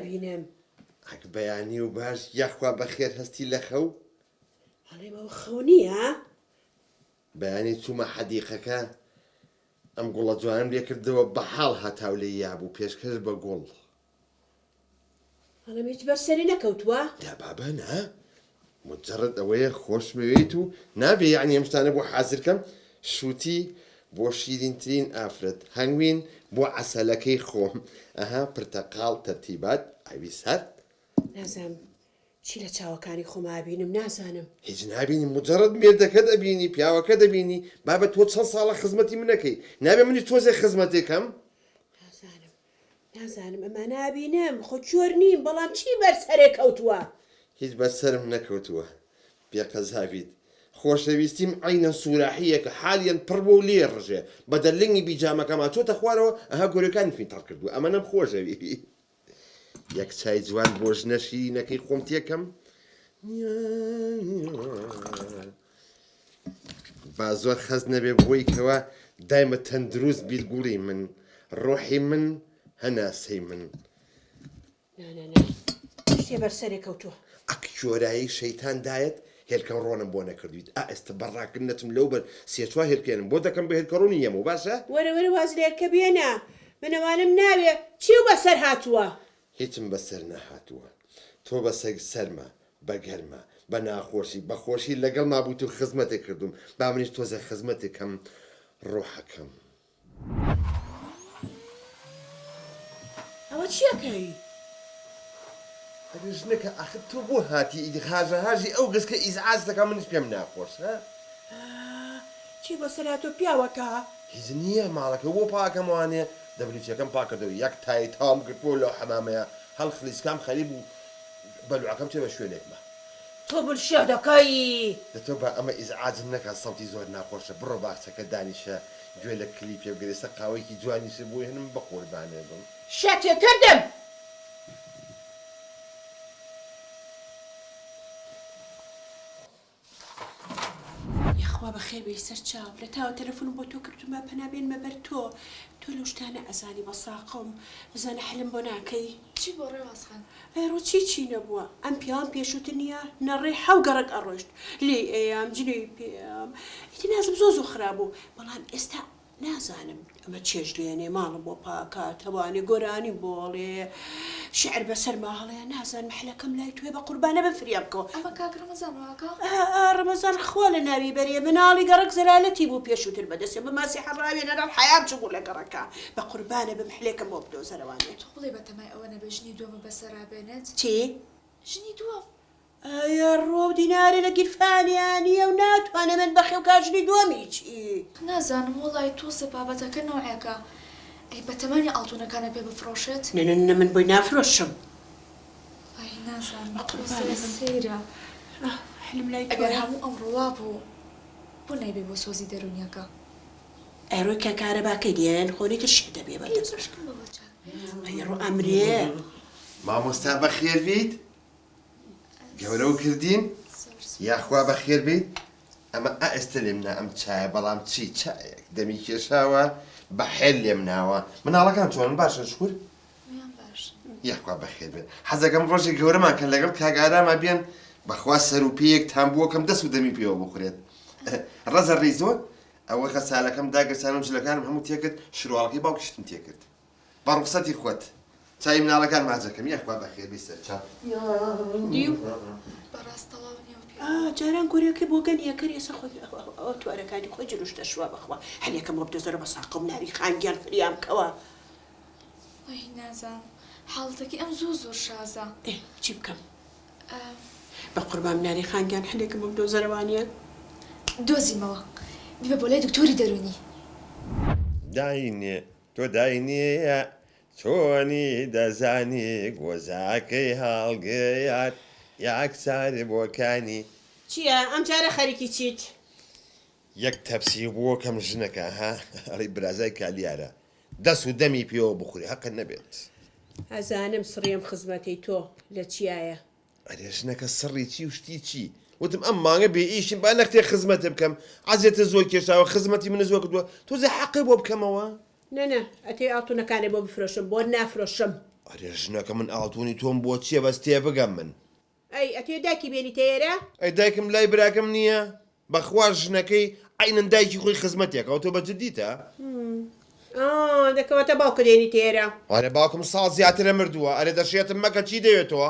بینم ئەک بەیانی و باش یاخوا بەخێر هەستی لە خەو هەڵێمەوە خەو نییە بەیانی چوومە حەدیقەکە ئەم گوڵە جوانم لێ کردەوە بە حاڵ هەتاو لێ یابوو پێشکەش بە گوڵ هەڵێم هیچ بەرسەری نەکەوتووە دا بابا نا مجرد ئەوەیە خۆشمەوێت و نابێ یعنی ئەم شتانە بۆ حازرکەم شووتی بۆ شیرینترین ئافرەت هەنگوین بۆ عەسەلەکەی خۆم ئەها پرتەقاڵ تەرتیبات ئاوی سەر نازانم چی لە چاوەکانی خۆما بینم نازانم هیچ نابینی مجرد مێردەکە دەبینی پیاوەکە دەبینی بابە تۆ چەند ساڵە خزمەتی منەکەی نابێ منی تۆزێ خزمەتێکم نازانم ئەمە نابینم خۆ جۆر نیم بەڵام چی بەرسەرێ کەوتووە هیچ بەسەرم نەکەوتووە بێقەزاویت خۆشەویستیم عینە سوراحیە کە حالیان پڕ بۆ و لێ ڕژێ بە دەرلنگی بیجامەکەما چۆتە خوارەوە ئەها گۆرەکانی فینتەڵ کردو ئەمە نەم خۆشەوی یەک چای جوان بۆ ژنە شیرینەکەی خۆم تێکەم با زۆر خەز نەبێ بۆی کەوە دایمە تەندروست بیت گوڵی من ڕۆحی من هەناسەی من شتێ بەرسەرێ کەوتووە ئەک جۆرایی شەیتان دایەت هێلکەم ڕۆنم بۆ نەکردویت ئێستا بەڕاکردنەتم لەو بەر سێچوا هێلکێنم بۆ دەکەم بە هێلکەڕۆنی یەم و باشە وەرە واز لێکە بێنە منەوانم ناوێ چی و بەسەر هاتووە هیچم بەسەر نەهاتووە تۆ بە سەگ سەرمە بە گەرمە بە ناخۆشی بەخۆشی لەگەڵ مابووت و خزمەتێک کردوم با منیش تۆزە خزمەتێکم ڕۆحەکەم ئەوە چیەکەی ژنەکە ئاخر تۆ بۆ هاتی ئیدی هاژەهاژی ئەو گەسکە ئیزعاج دەکە منیش پێم ناخۆش ها چی بەسەر هاتۆ پیاوەکە هیچ نییە ماڵەکە بۆ پاکەم وانێ دەبلیچەکەم پاکردەوە یەک تای تام گرتبوو لەو حەمامەیە هەڵ خلیسکام خەریب و بەلوعەکەم چێ بە شوێنێکمە تۆ بڵشێ دەکەی دەتۆ بە ئەمە ئیزعاجم نەکات سەوتی زۆر ناخۆشە بڕۆ باخچەکە دانیشە گوێ لە کلیپێ بگرێسە قاوەیەکی جوانیشە بۆی هەنم بە قوربانێ بم شەتێ کردم یاخوا بەخێر بێی سەر چاو لە تاوە تەلەفۆنم بۆ تۆ کردومە پەنابێن مەبەر تۆ لەو شتانە ئەزانی بە ساقم بزانە حلم بۆ ناکەی چی بۆ ڕێوازخان ئەرۆ چی نەبووە ئەم پیاوان پێشووتر نییە نەڕێ حەو گەڕک ئەڕۆشت لێ ئەیام جلێی پێم ئیتی نازم زۆ خراببوو بەڵام ئێستا نازانم ئەمە چێژ لێنێ ماڵم بۆ پاکات هەوانێ گۆرانی بۆڵێ شعر بەسەرما هەڵەیە نازانم محلەکەم لای توێ بە قوربانە بە فریام بکەوە ئەمە کاک ڕەمەزان واکە ڕەمەزان خوا لە ناوی بەرێ مناڵی گەڕک زەلالەتی بوو پێشووتر بەدەستێ بماسی حەڕاوێ نەرەڵ حیام چ بوو لە گەڕەکە بە قوربانە بە محلێکم بۆ بدۆزەرەوانێت بڵێ بە تەمای ئەوە نەبێ ژنی دووەمە بەسەرا بێنێت چی؟ ژنی دووەم ئەیە ڕۆ دینارێ لە گیرفانیانیە و ناتوانێ من بەخێو کاژنی دووەمی چی؟ نازانم وڵای تۆسە بابەتەکە نەوعێکە ئەی بە تەمانی ئاڵتونەکانە پێ بفرۆشێت نە من بۆی نافرۆشم ئەی نازانم سەیرە حلم لای ئەگەر هەموو ئەم ڕوا بوو بۆ نایبێ بۆ سۆزی دەرونیەکە ئەروی کە کارەباکەی دێن خۆنیتر شک دەبێ بەدەست بەشکم بەوەچە ئەی ڕۆ ئەمرێ مامۆستا بەخێر بیت گەورە و کردین یاخوا بەخێر بیت ئەمە ئێستا لێم نا ئەم چایە بەڵام چی چایەک دەمی کێشاوە بە حێل لێم ناوە مناڵەکان چۆن باشن شکور باش یاخوا بەخێر بێت حەزەکەم ڕۆژی گەورەمان کە لەگەڵ کاگاراما بێن بەخوا سەرروپەیەک تام بووەکەم دەست و دەمی پێوە بخورێت ڕەزە ڕیزۆ ئەوە خەسالەکەم داگەسان و جلەکانم هەموو تێکرد شروعاڵکی باوکیشتم تێکرد بە ڕوخسەتی خۆت چای مناڵەکان ماجەکەم یاخوا بەخێر بی سەرچاو دیو بەڕاستەڵاو نییە جاران گۆرەکەی بۆ گەنیەکەری ئێستا خۆی ئەو توارەکانی خۆی جلوشتە شووا بەخوا هەنیەکەم بۆ بدۆزەرە بە ساقم ناری خانگیان فریام کەوە ئەی نازانم حاڵەتەکەی ئەم زۆر شازە چی بکەم بە قوربان ناری خانگیان هەنێکم بۆ بدۆزەرەوانیە دۆزیمەوە بیبە بۆ لای دکتۆری دەرونی داینێ تۆ داینێە چۆنی دەزانی گۆزاکەی هەڵگەیات یاکساری بۆکانی چییە ئەم جارە خەریکی چیت یەک تەپسی بووە کەم ژنەکە ها ئەڵی برازای کالیارە دەست و دەمی پێوە بخوری حەقە نەبێت ئەزانم سڕیم خزمەتی تۆ لە چیایە ئەرێ ژنەکە سڕی چی و شتی چی وتم ئەم مانگە بێ ئیشیم با نەختێ خزمەتە بکەم عەزیێتە زۆر کێشاوە خزمەتی منە زۆر کردووە تۆزە حەقی بۆ بکەمەوە نە ئەتێ ئاڵتونەکانێ بۆ بفرۆشم بۆ نافرۆشم ئەرێ ژنەکە من ئاڵتوونی تۆم بۆ چییە بەس تێ بگەم من ئەی ئەتێ داکی بێنی تێرە ئەی دایکم لای براکەم نییە بەخوا ژنەکەی ئەینەن دایکی خۆی خزمەتێکەوە تۆ بەجددیتە دەکەوەتە باوکە دێنی تێرە ئەرێ باوکم ساڵ زیاترە مردووە ئەرێ دەشێتم مەکە چی دەوێتەوە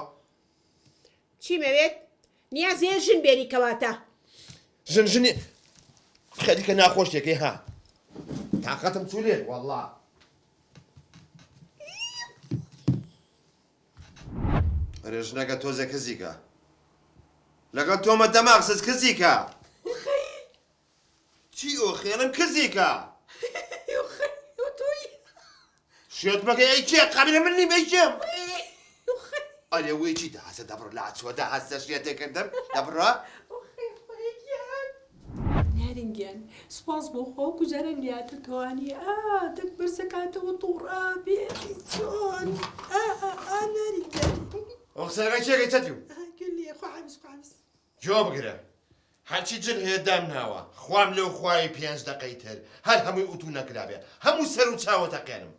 چی مەوێت نیازێ ژن بێنی کەواتە ژنی خەریکە ناخۆشیەکەی ها تااقەتم چوو لێ وەڵڵا ئەرێ ژنەکە تۆزە کەزیکە لەگەڵ تۆمە دەماغسەس کەزیکە چی ئۆخێنم کەزیکە شێتمەکە ئەی چێ قابلە من نیم ئەیکەم ئەرێ وی چی دەهەسە دەبڕ لا چوە دەهەستە شێتێکردم دەبڕە نارنگیان سپاس بۆ خۆ گوزارە لیاتە توانی دەک بەرسەکاتەوە تووڕا بێتی چۆن نارنگیان ئەو قسەکە چێکەی چەتیو گولی خواحبس خواحبس جۆ بگرە هەرچی جن هەیە دام ناوە خوام لەو خوای 5 دقەی تر هەر هەمووی ئوتو نەکرابێ هەموو سەر و چاوە تەقێنم